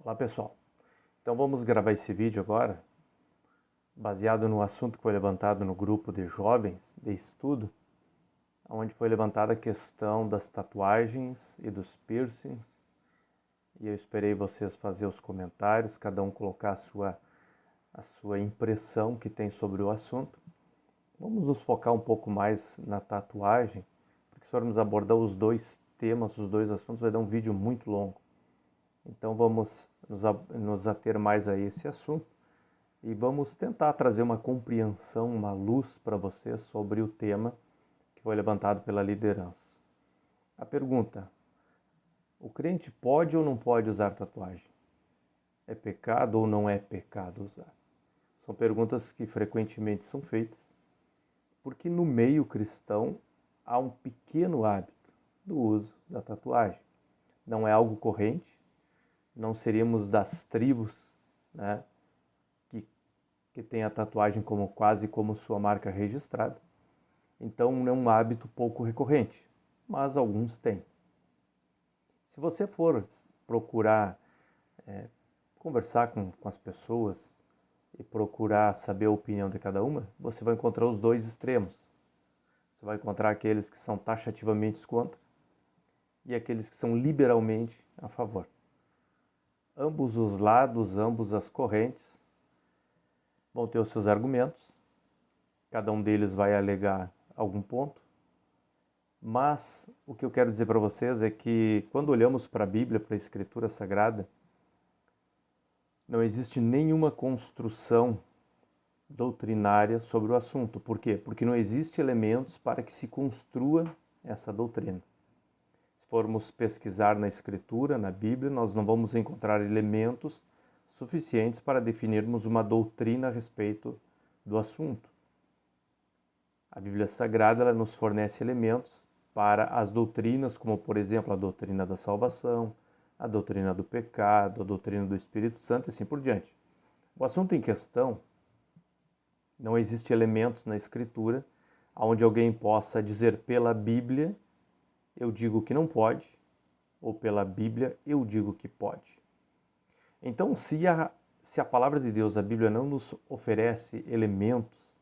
Olá pessoal, então vamos gravar esse vídeo agora, baseado no assunto que foi levantado no grupo de jovens de estudo, onde foi levantada a questão das tatuagens e dos piercings, e eu esperei vocês fazer os comentários, cada um colocar a sua impressão que tem sobre o assunto. Vamos nos focar um pouco mais na tatuagem, porque se formos abordar os dois temas, os dois assuntos, vai dar um vídeo muito longo. Então vamos nos ater mais a esse assunto e vamos tentar trazer uma compreensão, uma luz para vocês sobre o tema que foi levantado pela liderança. A pergunta: o crente pode ou não pode usar tatuagem? É pecado ou não é pecado usar? São perguntas que frequentemente são feitas, porque no meio cristão há um pequeno hábito do uso da tatuagem. Não é algo corrente, não seríamos das tribos, né, que tem a tatuagem quase como sua marca registrada. Então é um hábito pouco recorrente, mas alguns têm. Se você for procurar conversar com as pessoas e procurar saber a opinião de cada uma, você vai encontrar os dois extremos. Você vai encontrar aqueles que são taxativamente contra e aqueles que são liberalmente a favor. Ambos os lados, ambas as correntes vão ter os seus argumentos, cada um deles vai alegar algum ponto, mas o que eu quero dizer para vocês é que quando olhamos para a Bíblia, para a Escritura Sagrada, não existe nenhuma construção doutrinária sobre o assunto. Por quê? Porque não existe elementos para que se construa essa doutrina. Se formos pesquisar na Escritura, na Bíblia, nós não vamos encontrar elementos suficientes para definirmos uma doutrina a respeito do assunto. A Bíblia Sagrada ela nos fornece elementos para as doutrinas, como por exemplo a doutrina da salvação, a doutrina do pecado, a doutrina do Espírito Santo e assim por diante. O assunto em questão, não existe elementos na Escritura onde alguém possa dizer pela Bíblia eu digo que não pode, ou pela Bíblia eu digo que pode. Então, se a palavra de Deus, a Bíblia, não nos oferece elementos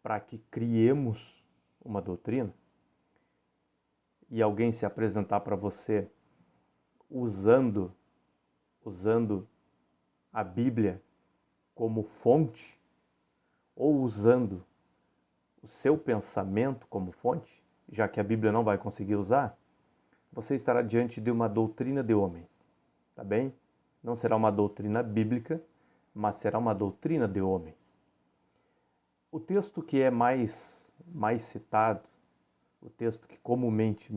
para que criemos uma doutrina, e alguém se apresentar para você usando a Bíblia como fonte, ou usando o seu pensamento como fonte, já que a Bíblia não vai conseguir usar, você estará diante de uma doutrina de homens, tá bem? Não será uma doutrina bíblica, mas será uma doutrina de homens. O texto que é mais citado, o texto que comumente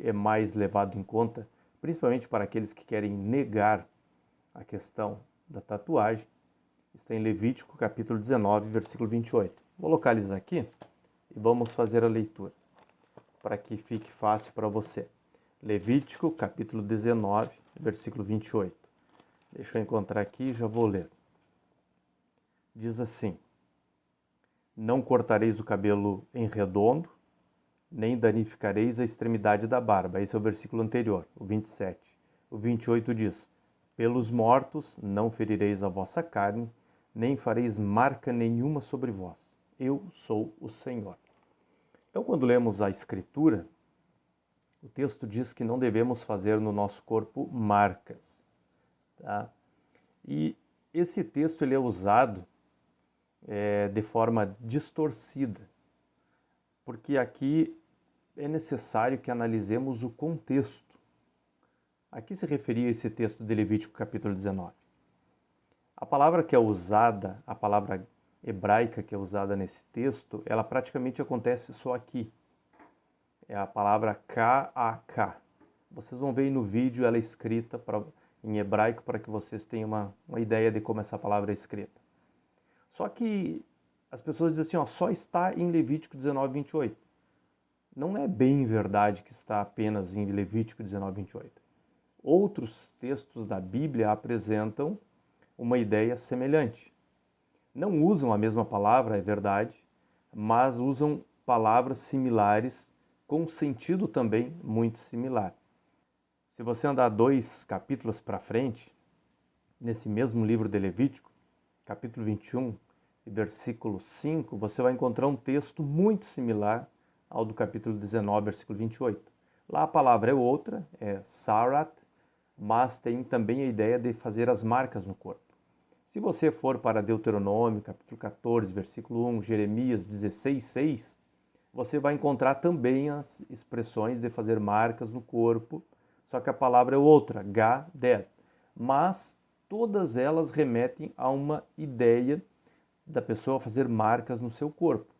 é mais levado em conta, principalmente para aqueles que querem negar a questão da tatuagem, está em Levítico capítulo 19, versículo 28. Vou localizar aqui e vamos fazer a leitura, para que fique fácil para você. Levítico capítulo 19, versículo 28. Deixa eu encontrar aqui e já vou ler. Diz assim: não cortareis o cabelo em redondo, nem danificareis a extremidade da barba. Esse é o versículo anterior, o 27. O 28 diz: pelos mortos não ferireis a vossa carne, nem fareis marca nenhuma sobre vós. Eu sou o Senhor. Então, quando lemos a Escritura, o texto diz que não devemos fazer no nosso corpo marcas. Tá? E esse texto ele é usado de forma distorcida, porque aqui é necessário que analisemos o contexto. A que se referia esse texto de Levítico capítulo 19? A palavra que é usada, a palavra hebraica que é usada nesse texto, ela praticamente acontece só aqui. É a palavra K-A-K. Vocês vão ver aí no vídeo ela escrita em hebraico para que vocês tenham uma ideia de como essa palavra é escrita. Só que as pessoas dizem assim, ó, só está em Levítico 19, 28. Não é bem verdade que está apenas em Levítico 19, 28. Outros textos da Bíblia apresentam uma ideia semelhante. Não usam a mesma palavra, é verdade, mas usam palavras similares com sentido também muito similar. Se você andar 2 capítulos para frente, nesse mesmo livro de Levítico, capítulo 21, e versículo 5, você vai encontrar um texto muito similar ao do capítulo 19, versículo 28. Lá a palavra é outra, é sarat, mas tem também a ideia de fazer as marcas no corpo. Se você for para Deuteronômio, capítulo 14, versículo 1, Jeremias 16, 6, você vai encontrar também as expressões de fazer marcas no corpo, só que a palavra é outra, gaded. Mas todas elas remetem a uma ideia da pessoa fazer marcas no seu corpo.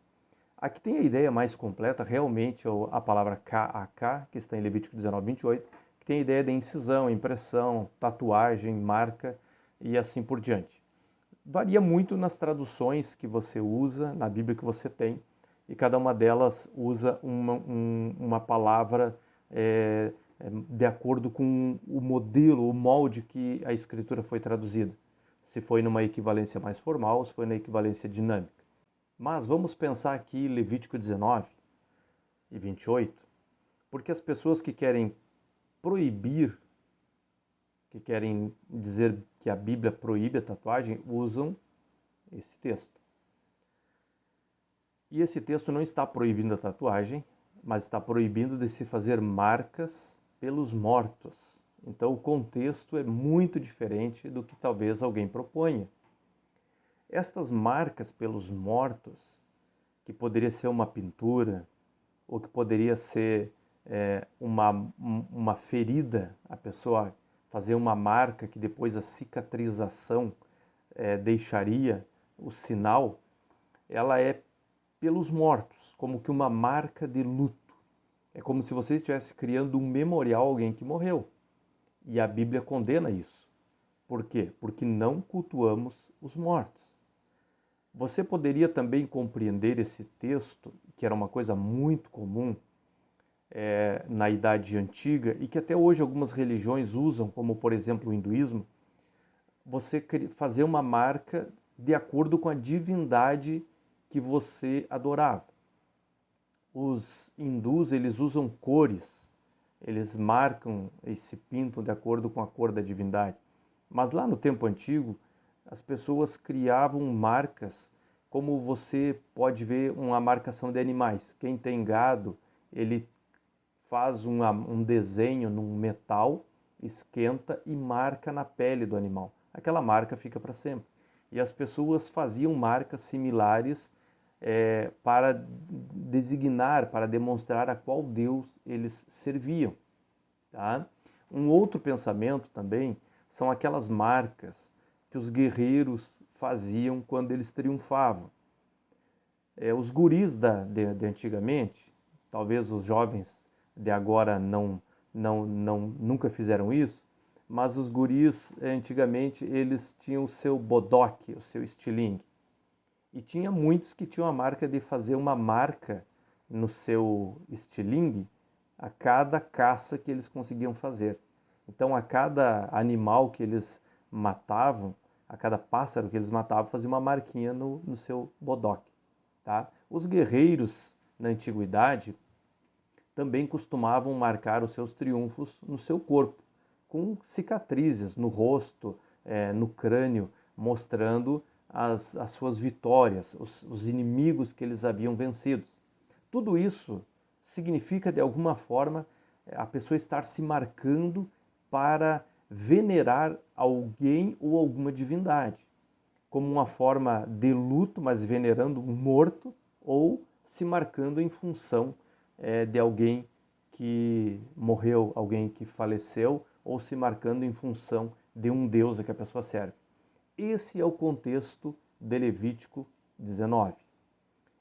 Aqui tem a ideia mais completa, realmente, a palavra kak, que está em Levítico 19, 28, que tem a ideia de incisão, impressão, tatuagem, marca e assim por diante. Varia muito nas traduções que você usa, na Bíblia que você tem, e cada uma delas usa uma palavra de acordo com o modelo, o molde que a escritura foi traduzida. Se foi numa equivalência mais formal, ou se foi na equivalência dinâmica. Mas vamos pensar aqui Levítico 19 e 28, porque as pessoas que querem proibir, que querem dizer que a Bíblia proíbe a tatuagem, usam esse texto. E esse texto não está proibindo a tatuagem, mas está proibindo de se fazer marcas pelos mortos. Então o contexto é muito diferente do que talvez alguém proponha. Estas marcas pelos mortos, que poderia ser uma pintura, ou que poderia ser uma ferida, a pessoa fazer uma marca que depois a cicatrização deixaria o sinal, ela é pelos mortos, como que uma marca de luto. É como se você estivesse criando um memorial a alguém que morreu. E a Bíblia condena isso. Por quê? Porque não cultuamos os mortos. Você poderia também compreender esse texto, que era uma coisa muito comum na Idade Antiga e que até hoje algumas religiões usam, como por exemplo o hinduísmo, você fazer uma marca de acordo com a divindade que você adorava. Os hindus, eles usam cores, eles marcam e se pintam de acordo com a cor da divindade. Mas lá no tempo antigo, as pessoas criavam marcas, como você pode ver uma marcação de animais. Quem tem gado, ele faz um desenho num metal, esquenta e marca na pele do animal. Aquela marca fica para sempre. E as pessoas faziam marcas similares para designar, para demonstrar a qual Deus eles serviam. Tá? Um outro pensamento também são aquelas marcas que os guerreiros faziam quando eles triunfavam. Os guris de antigamente, talvez os jovens de agora nunca fizeram isso, mas os guris antigamente eles tinham o seu bodoque, o seu estilingue. E tinha muitos que tinham a marca de fazer uma marca no seu estilingue a cada caça que eles conseguiam fazer. Então, a cada animal que eles matavam, a cada pássaro que eles matavam, fazia uma marquinha no seu bodoque. Tá? Os guerreiros, na antiguidade, também costumavam marcar os seus triunfos no seu corpo, com cicatrizes no rosto, no crânio, mostrando as suas vitórias, os inimigos que eles haviam vencido. Tudo isso significa, de alguma forma, a pessoa estar se marcando para venerar alguém ou alguma divindade, como uma forma de luto, mas venerando um morto, ou se marcando em função de alguém que morreu, alguém que faleceu, ou se marcando em função de um deus a que a pessoa serve. Esse é o contexto de Levítico 19.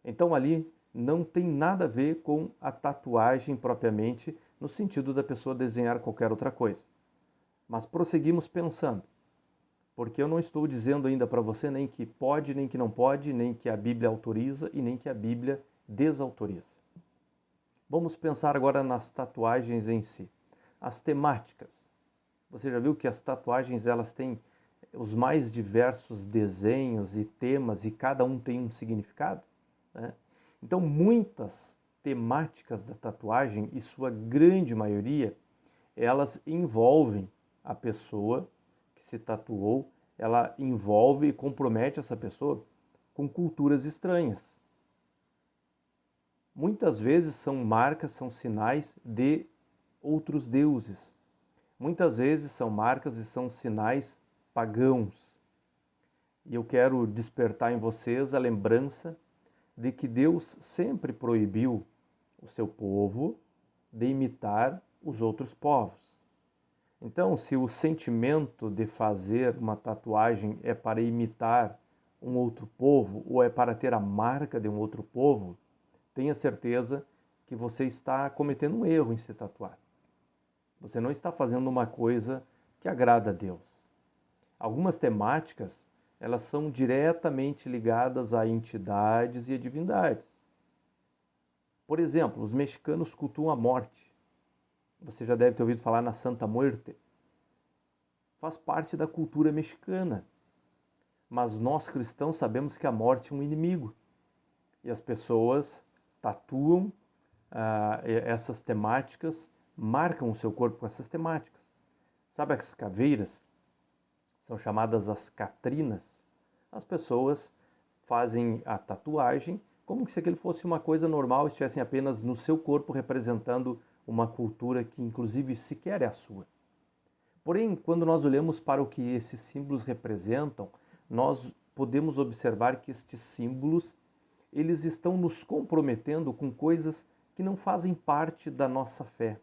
Então ali não tem nada a ver com a tatuagem propriamente, no sentido da pessoa desenhar qualquer outra coisa. Mas prosseguimos pensando, porque eu não estou dizendo ainda para você nem que pode, nem que não pode, nem que a Bíblia autoriza e nem que a Bíblia desautoriza. Vamos pensar agora nas tatuagens em si. As temáticas. Você já viu que as tatuagens elas têm os mais diversos desenhos e temas e cada um tem um significado, né? Então, muitas temáticas da tatuagem, e sua grande maioria, elas envolvem a pessoa que que se tatuou, ela envolve e compromete essa pessoa com culturas estranhas. Muitas vezes são marcas, são sinais de outros deuses. Muitas vezes são marcas e são sinais pagãos. E eu quero despertar em vocês a lembrança de que Deus sempre proibiu o seu povo de imitar os outros povos. Então, se o sentimento de fazer uma tatuagem é para imitar um outro povo ou é para ter a marca de um outro povo, tenha certeza que você está cometendo um erro em se tatuar. Você não está fazendo uma coisa que agrada a Deus. Algumas temáticas, elas são diretamente ligadas a entidades e a divindades. Por exemplo, os mexicanos cultuam a morte. Você já deve ter ouvido falar na Santa Muerte. Faz parte da cultura mexicana. Mas nós cristãos sabemos que a morte é um inimigo. E as pessoas tatuam essas temáticas, marcam o seu corpo com essas temáticas. Sabe as caveiras? São chamadas as catrinas. As pessoas fazem a tatuagem como se aquilo fosse uma coisa normal, estivessem apenas no seu corpo representando uma cultura que inclusive sequer é a sua. Porém, quando nós olhamos para o que esses símbolos representam, nós podemos observar que estes símbolos, eles estão nos comprometendo com coisas que não fazem parte da nossa fé,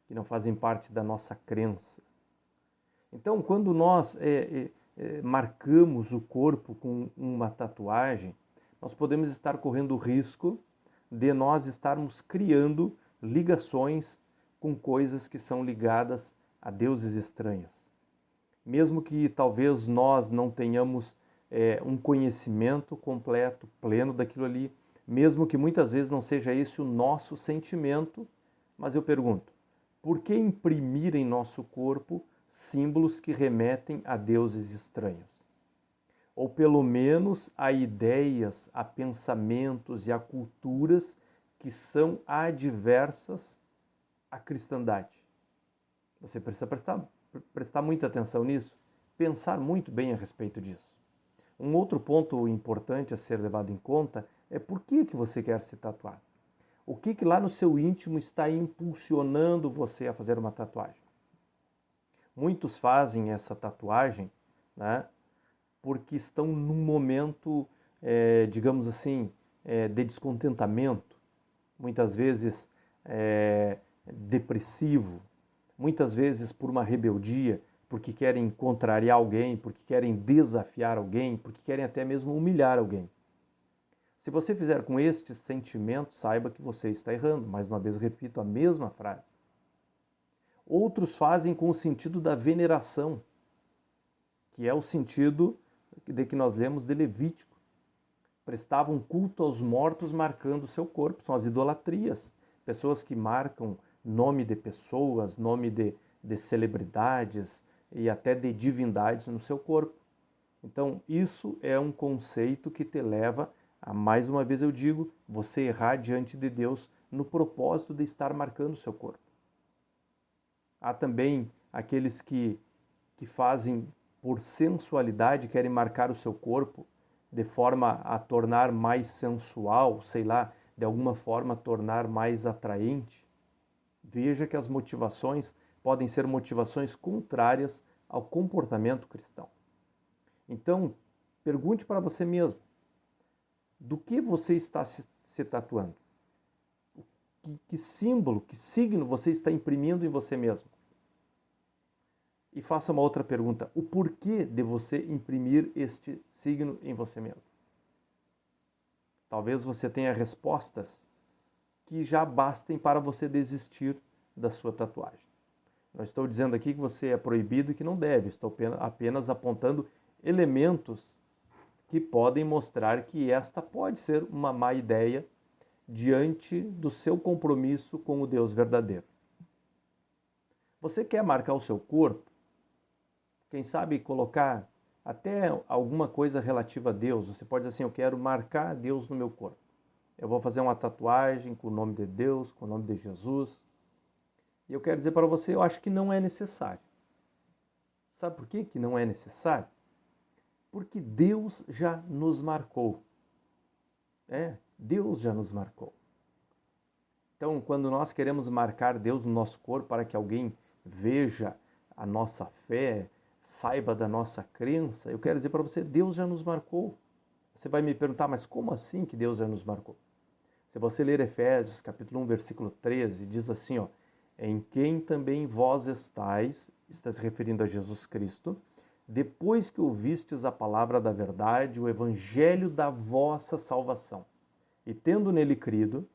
que não fazem parte da nossa crença. Então, quando nós marcamos o corpo com uma tatuagem, nós podemos estar correndo o risco de nós estarmos criando ligações com coisas que são ligadas a deuses estranhos. Mesmo que talvez nós não tenhamos um conhecimento completo, pleno daquilo ali, mesmo que muitas vezes não seja esse o nosso sentimento, mas eu pergunto, por que imprimir em nosso corpo símbolos que remetem a deuses estranhos? Ou pelo menos a ideias, a pensamentos e a culturas que são adversas à cristandade. Você precisa prestar muita atenção nisso, pensar muito bem a respeito disso. Um outro ponto importante a ser levado em conta é por que você quer se tatuar. O que lá no seu íntimo está impulsionando você a fazer uma tatuagem? Muitos fazem essa tatuagem, né, porque estão num momento, digamos assim, de descontentamento, muitas vezes depressivo, muitas vezes por uma rebeldia, porque querem contrariar alguém, porque querem desafiar alguém, porque querem até mesmo humilhar alguém. Se você fizer com este sentimento, saiba que você está errando. Mais uma vez, repito a mesma frase. Outros fazem com o sentido da veneração, que é o sentido de que nós lemos de Levítico. Prestavam culto aos mortos marcando o seu corpo, são as idolatrias. Pessoas que marcam nome de pessoas, nome de celebridades e até de divindades no seu corpo. Então, isso é um conceito que te leva a, mais uma vez eu digo, você errar diante de Deus no propósito de estar marcando o seu corpo. Há também aqueles que fazem por sensualidade, querem marcar o seu corpo de forma a tornar mais sensual, sei lá, de alguma forma tornar mais atraente. Veja que as motivações podem ser motivações contrárias ao comportamento cristão. Então, pergunte para você mesmo, do que você está se tatuando? Que símbolo, que signo você está imprimindo em você mesmo? E faça uma outra pergunta, o porquê de você imprimir este signo em você mesmo? Talvez você tenha respostas que já bastem para você desistir da sua tatuagem. Não estou dizendo aqui que você é proibido e que não deve, estou apenas apontando elementos que podem mostrar que esta pode ser uma má ideia diante do seu compromisso com o Deus verdadeiro. Você quer marcar o seu corpo? Quem sabe colocar até alguma coisa relativa a Deus. Você pode dizer assim, eu quero marcar Deus no meu corpo. Eu vou fazer uma tatuagem com o nome de Deus, com o nome de Jesus. E eu quero dizer para você, eu acho que não é necessário. Sabe por que não é necessário? Porque Deus já nos marcou. Deus já nos marcou. Então, quando nós queremos marcar Deus no nosso corpo para que alguém veja a nossa fé, saiba da nossa crença, eu quero dizer para você, Deus já nos marcou. Você vai me perguntar, mas como assim que Deus já nos marcou? Se você ler Efésios, capítulo 1, versículo 13, diz assim, ó, em quem também vós estáis, está se referindo a Jesus Cristo, depois que ouvistes a palavra da verdade, o evangelho da vossa salvação, e tendo nele crido,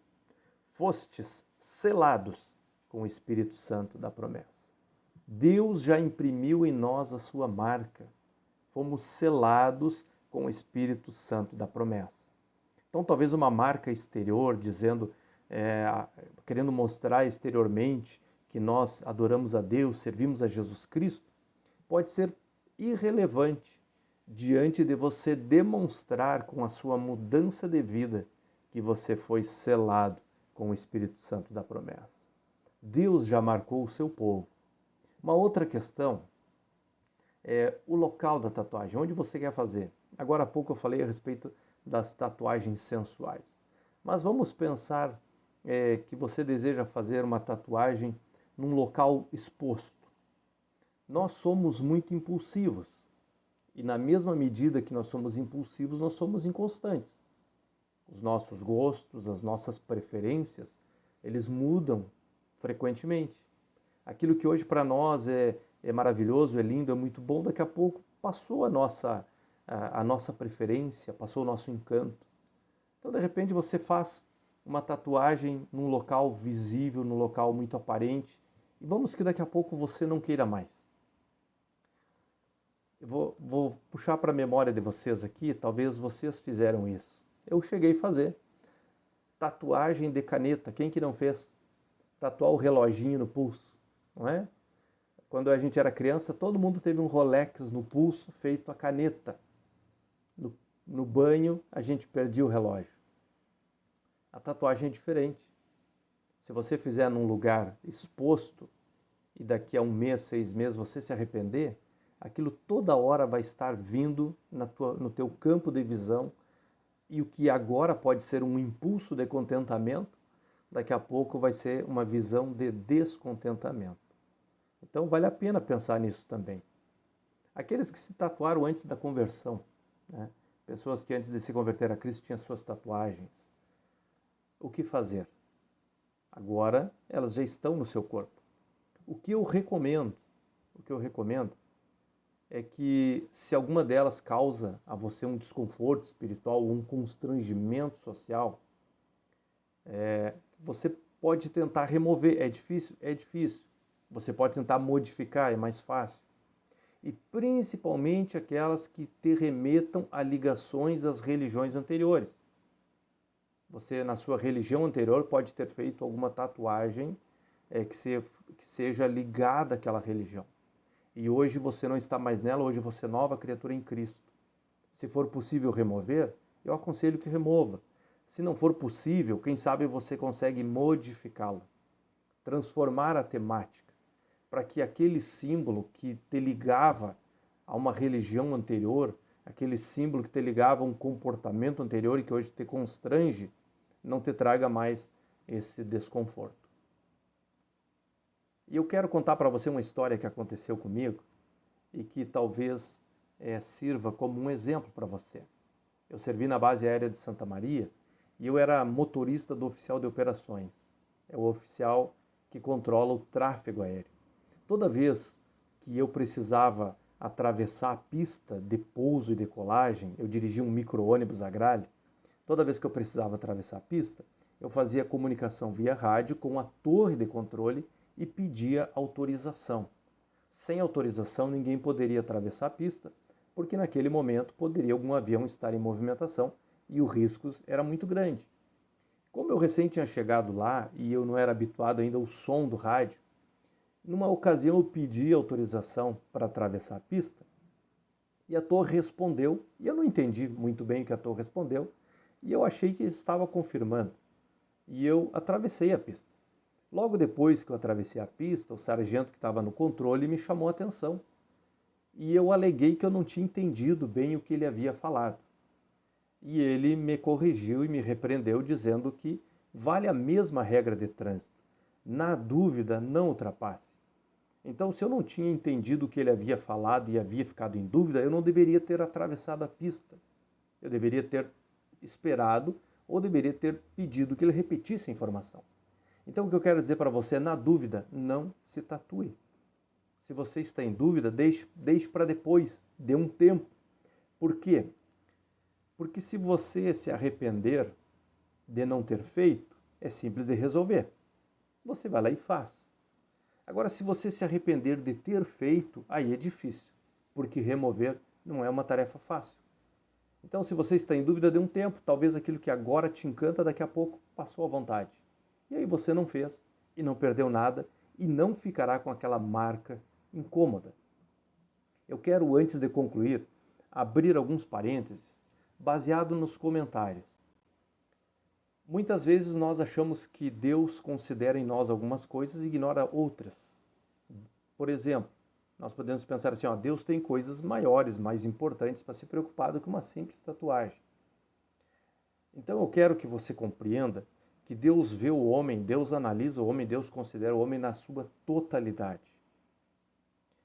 fostes selados com o Espírito Santo da promessa. Deus já imprimiu em nós a sua marca. Fomos selados com o Espírito Santo da promessa. Então, talvez uma marca exterior, dizendo, querendo mostrar exteriormente que nós adoramos a Deus, servimos a Jesus Cristo, pode ser irrelevante diante de você demonstrar com a sua mudança de vida que você foi selado com o Espírito Santo da promessa. Deus já marcou o seu povo. Uma outra questão é o local da tatuagem, onde você quer fazer. Agora há pouco eu falei a respeito das tatuagens sensuais. Mas vamos pensar que você deseja fazer uma tatuagem num local exposto. Nós somos muito impulsivos. E na mesma medida que nós somos impulsivos, nós somos inconstantes. Os nossos gostos, as nossas preferências, eles mudam frequentemente. Aquilo que hoje para nós é maravilhoso, é lindo, é muito bom, daqui a pouco passou a nossa preferência, passou o nosso encanto. Então, de repente, você faz uma tatuagem num local visível, num local muito aparente, e vamos que daqui a pouco você não queira mais. Eu vou puxar para a memória de vocês aqui, talvez vocês fizeram isso. Eu cheguei a fazer tatuagem de caneta, quem que não fez? Tatuar o reloginho no pulso, não é? Quando a gente era criança, todo mundo teve um Rolex no pulso feito a caneta. No banho, a gente perdia o relógio. A tatuagem é diferente. Se você fizer num lugar exposto e daqui a 1 mês, 6 meses você se arrepender, aquilo toda hora vai estar vindo no teu campo de visão, e o que agora pode ser um impulso de contentamento, daqui a pouco vai ser uma visão de descontentamento. Então vale a pena pensar nisso também. Aqueles que se tatuaram antes da conversão, né? Pessoas que antes de se converter a Cristo tinham suas tatuagens. O que fazer? Agora elas já estão no seu corpo. O que eu recomendo é que se alguma delas causa a você um desconforto espiritual ou um constrangimento social, você pode tentar remover. É difícil? É difícil. Você pode tentar modificar, é mais fácil. E principalmente aquelas que te remetam a ligações às religiões anteriores. Você, na sua religião anterior, pode ter feito alguma tatuagem que seja ligada àquela religião. E hoje você não está mais nela, hoje você é nova criatura em Cristo. Se for possível remover, eu aconselho que remova. Se não for possível, quem sabe você consegue modificá-la, transformar a temática, para que aquele símbolo que te ligava a uma religião anterior, aquele símbolo que te ligava a um comportamento anterior e que hoje te constrange, não te traga mais esse desconforto. E eu quero contar para você uma história que aconteceu comigo e que talvez sirva como um exemplo para você. Eu servi na base aérea de Santa Maria e eu era motorista do oficial de operações. É o oficial que controla o tráfego aéreo. Toda vez que eu precisava atravessar a pista de pouso e decolagem, eu dirigia um micro-ônibus a gralha, toda vez que eu precisava atravessar a pista, eu fazia comunicação via rádio com a torre de controle e pedia autorização. Sem autorização, ninguém poderia atravessar a pista, porque naquele momento poderia algum avião estar em movimentação e o risco era muito grande. Como eu recém tinha chegado lá e eu não era habituado ainda ao som do rádio, numa ocasião eu pedi autorização para atravessar a pista e a torre respondeu, e eu não entendi muito bem o que a torre respondeu, e eu achei que estava confirmando. E eu atravessei a pista. Logo depois que eu atravessei a pista, o sargento que estava no controle me chamou a atenção. e eu aleguei que eu não tinha entendido bem o que ele havia falado. E ele me corrigiu e me repreendeu, dizendo que vale a mesma regra de trânsito. Na dúvida, não ultrapasse. Então, se eu não tinha entendido o que ele havia falado e havia ficado em dúvida, eu não deveria ter atravessado a pista. Eu deveria ter esperado ou deveria ter pedido que ele repetisse a informação. Então, o que eu quero dizer para você é, na dúvida, não se tatue. Se você está em dúvida, deixe para depois, dê um tempo. Por quê? Porque se você se arrepender de não ter feito, é simples de resolver. Você vai lá e faz. Agora, se você se arrepender de ter feito, aí é difícil, porque remover não é uma tarefa fácil. Então, se você está em dúvida, dê um tempo. Talvez aquilo que agora te encanta, daqui a pouco passou à vontade. E aí você não fez, e não perdeu nada, e não ficará com aquela marca incômoda. Eu quero, antes de concluir, abrir alguns parênteses, baseado nos comentários. Muitas vezes nós achamos que Deus considera em nós algumas coisas e ignora outras. Por exemplo, nós podemos pensar assim, Deus tem coisas maiores, mais importantes para se preocupar do que uma simples tatuagem. Então eu quero que você compreenda que Deus vê o homem, Deus analisa o homem, Deus considera o homem na sua totalidade.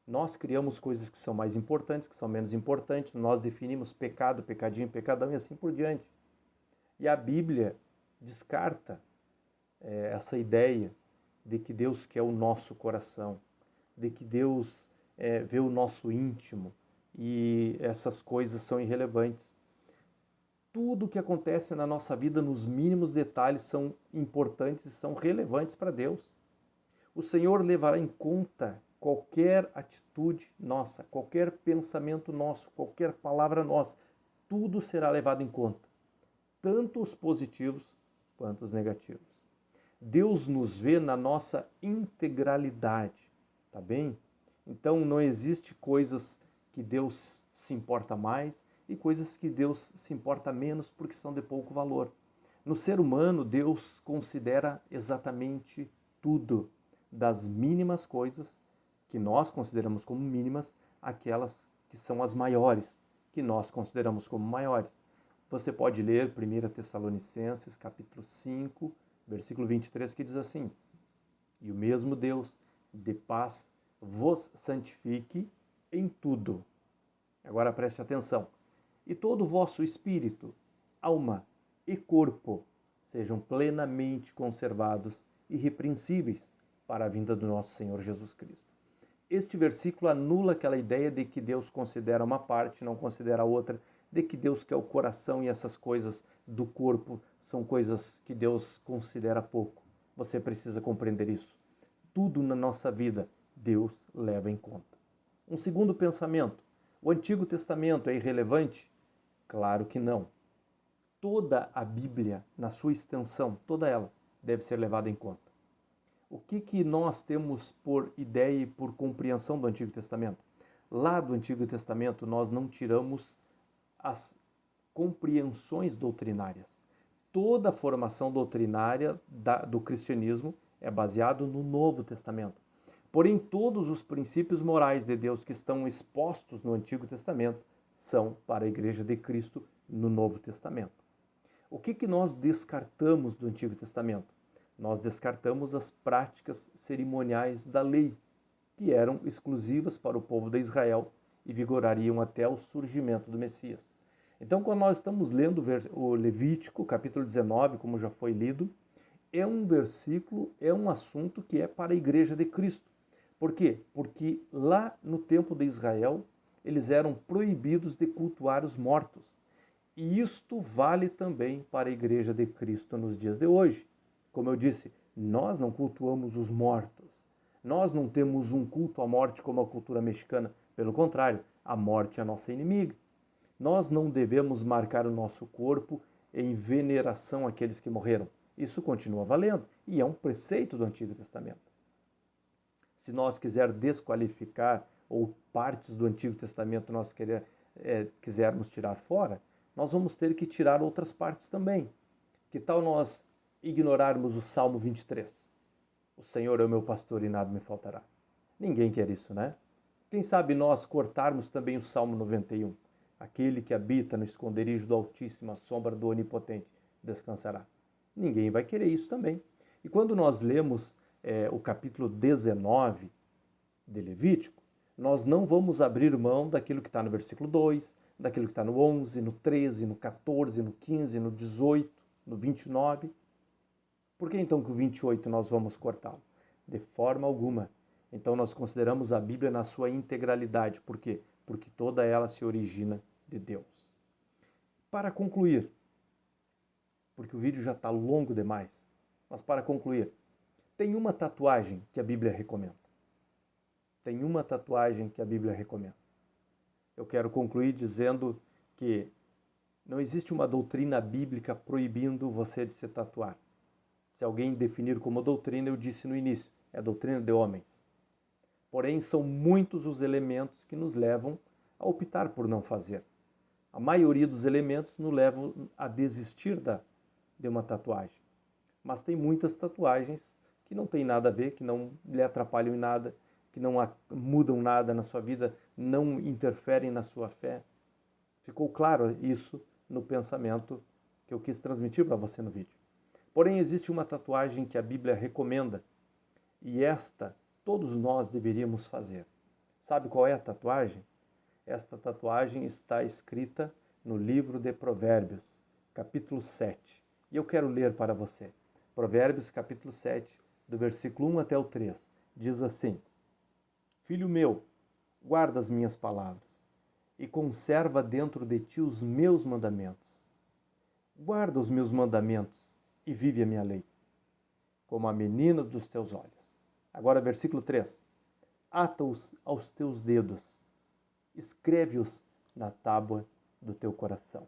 Nós criamos coisas que são mais importantes, que são menos importantes, nós definimos pecado, pecadinho, pecadão e assim por diante. E a Bíblia descarta essa ideia de que Deus quer o nosso coração, de que Deus vê o nosso íntimo e essas coisas são irrelevantes. Tudo que acontece na nossa vida, nos mínimos detalhes, são importantes e são relevantes para Deus. O Senhor levará em conta qualquer atitude nossa, qualquer pensamento nosso, qualquer palavra nossa. Tudo será levado em conta, tanto os positivos quanto os negativos. Deus nos vê na nossa integralidade, tá bem? Então não existe coisas que Deus se importa mais e coisas que Deus se importa menos porque são de pouco valor. No ser humano, Deus considera exatamente tudo, das mínimas coisas que nós consideramos como mínimas, aquelas que são as maiores, que nós consideramos como maiores. Você pode ler 1 Tessalonicenses, capítulo 5, versículo 23, que diz assim: E o mesmo Deus de paz vos santifique em tudo. Agora preste atenção. E todo o vosso espírito, alma e corpo sejam plenamente conservados, irrepreensíveis, para a vinda do nosso Senhor Jesus Cristo. Este versículo anula aquela ideia de que Deus considera uma parte, não considera a outra, de que Deus quer o coração e essas coisas do corpo são coisas que Deus considera pouco. Você precisa compreender isso. Tudo na nossa vida Deus leva em conta. Um segundo pensamento: o Antigo Testamento é irrelevante? Claro que não. Toda a Bíblia, na sua extensão, toda ela, deve ser levada em conta. O que nós temos por ideia e por compreensão do Antigo Testamento? Lá do Antigo Testamento nós não tiramos as compreensões doutrinárias. Toda a formação doutrinária do cristianismo é baseado no Novo Testamento. Porém, todos os princípios morais de Deus que estão expostos no Antigo Testamento são para a Igreja de Cristo no Novo Testamento. O que nós descartamos do Antigo Testamento? Nós descartamos as práticas cerimoniais da lei, que eram exclusivas para o povo de Israel e vigorariam até o surgimento do Messias. Então, quando nós estamos lendo o Levítico, capítulo 19, como já foi lido, é um versículo, é um assunto que é para a Igreja de Cristo. Por quê? Porque lá no tempo de Israel, eles eram proibidos de cultuar os mortos. E isto vale também para a Igreja de Cristo nos dias de hoje. Como eu disse, nós não cultuamos os mortos. Nós não temos um culto à morte como a cultura mexicana. Pelo contrário, a morte é a nossa inimiga. Nós não devemos marcar o nosso corpo em veneração àqueles que morreram. Isso continua valendo e é um preceito do Antigo Testamento. Se nós quisermos desqualificar ou partes do Antigo Testamento nós quisermos tirar fora, nós vamos ter que tirar outras partes também. Que tal nós ignorarmos o Salmo 23? O Senhor é o meu pastor e nada me faltará. Ninguém quer isso, né? Quem sabe nós cortarmos também o Salmo 91? Aquele que habita no esconderijo do Altíssimo, à sombra do Onipotente, descansará. Ninguém vai querer isso também. E quando nós lemos o capítulo 19 de Levítico, nós não vamos abrir mão daquilo que está no versículo 2, daquilo que está no 11, no 13, no 14, no 15, no 18, no 29. Por que então que o 28 nós vamos cortá-lo? De forma alguma. Então nós consideramos a Bíblia na sua integralidade. Por quê? Porque toda ela se origina de Deus. Para concluir, porque o vídeo já está longo demais, mas para concluir, tem uma tatuagem que a Bíblia recomenda. Tem uma tatuagem que a Bíblia recomenda. Eu quero concluir dizendo que não existe uma doutrina bíblica proibindo você de se tatuar. Se alguém definir como doutrina, eu disse no início, é a doutrina de homens. Porém, são muitos os elementos que nos levam a optar por não fazer. A maioria dos elementos nos levam a desistir de uma tatuagem. Mas tem muitas tatuagens que não têm nada a ver, que não lhe atrapalham em nada, que não mudam nada na sua vida, não interferem na sua fé. Ficou claro isso no pensamento que eu quis transmitir para você no vídeo. Porém, existe uma tatuagem que a Bíblia recomenda, e esta todos nós deveríamos fazer. Sabe qual é a tatuagem? Esta tatuagem está escrita no livro de Provérbios, capítulo 7. E eu quero ler para você. Provérbios, capítulo 7, do versículo 1 até o 3. Diz assim: Filho meu, guarda as minhas palavras e conserva dentro de ti os meus mandamentos. Guarda os meus mandamentos e vive a minha lei, como a menina dos teus olhos. Agora, versículo 3. Ata-os aos teus dedos, escreve-os na tábua do teu coração.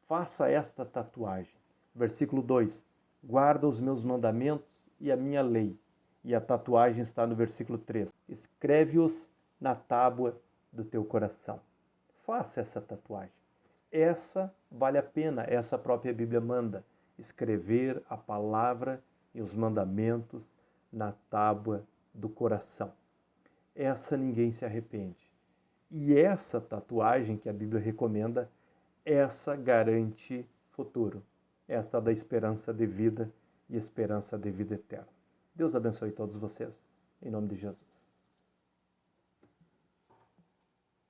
Faça esta tatuagem. Versículo 2. Guarda os meus mandamentos e a minha lei. E a tatuagem está no versículo 3. Escreve-os na tábua do teu coração. Faça essa tatuagem. Essa vale a pena, essa a própria Bíblia manda. Escrever a palavra e os mandamentos na tábua do coração. Essa ninguém se arrepende. E essa tatuagem que a Bíblia recomenda, essa garante futuro. Esta da esperança de vida e esperança de vida eterna. Deus abençoe todos vocês, em nome de Jesus.